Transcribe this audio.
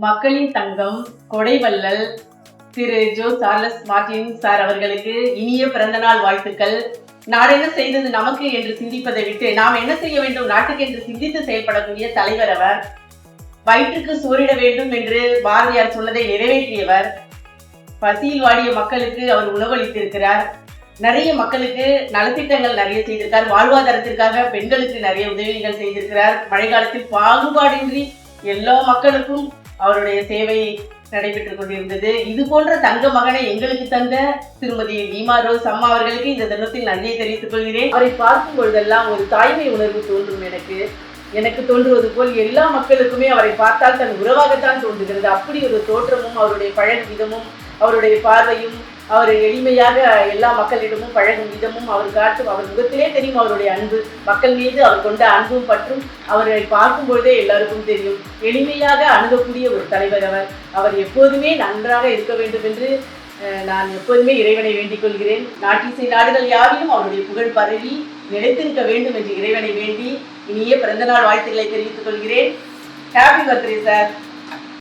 மக்களின் தங்கம் கொடைவள்ளல் திரு Joe Charles Martin sir அவர்களுக்கு இனிய பிறந்தநாள் வாழ்த்துக்கள். நாடென்ன செய்தது நமக்கு என்று சிந்திப்பதை விட்டு நாம் என்ன செய்ய வேண்டும் நாட்டுக்கு என்று சிந்தித்து செயல்படக்கூடிய தலைவர் அவர். வயிற்றுக்கு சோறிட வேண்டும் என்று பாரதியார் சொன்னதை நிறைவேற்றியவர். பசியில் வாடிய மக்களுக்கு அவர் உணவளித்திருக்கிறார். நிறைய மக்களுக்கு நலத்திட்டங்கள் நிறைய செய்திருக்கார். வாழ்வாதாரத்திற்காக பெண்களுக்கு நிறைய உதவிகள் செய்திருக்கிறார். மழை காலத்தில் பாகுபாடின்றி எல்லா மக்களுக்கும் அவருடைய சேவை நடைபெற்றுக் கொண்டிருந்தது. இது போன்ற தங்க மகனை எங்களுக்கு தந்த திருமதி பீமா ரோஸ் அம்மா அவர்களுக்கு இந்த தினத்தில் நன்றியை தெரிவித்துக் கொள்கிறேன். அவரை பார்க்கும் பொழுதெல்லாம் ஒரு தாய்மை உணர்வு தோன்றும். எனக்கு தோன்றுவது போல் எல்லா மக்களுக்குமே அவரை பார்த்தால் தன் உறவாகத்தான் தோன்றுகிறது. அப்படி ஒரு தோற்றமும் அவருடைய பழகும் விதமும் அவருடைய பார்வையும் அவர் எளிமையாக எல்லா மக்களிடமும் பழகும் விதமும் அவர் காட்டும் அவர் முகத்திலே தெரியும் அவருடைய அன்பு. மக்கள் மீது அவர் கொண்ட அன்பும் பற்றும் அவரை பார்க்கும் பொழுதே எல்லாருக்கும் தெரியும். எளிமையாக அணுகக்கூடிய ஒரு தலைவர் அவர். அவர் எப்போதுமே நன்றாக இருக்க வேண்டும் என்று நான் எப்போதுமே இறைவனை வேண்டிக் கொள்கிறேன். நாட்டிசை நாடுகள் யாவிலும் அவருடைய புகழ் பரவி நிலைத்திருக்க வேண்டும் என்று இறைவனை வேண்டி இனிய பிறந்தநாள் வாழ்த்துக்களை தெரிவித்துக் கொள்கிறேன். Happy birthday sir.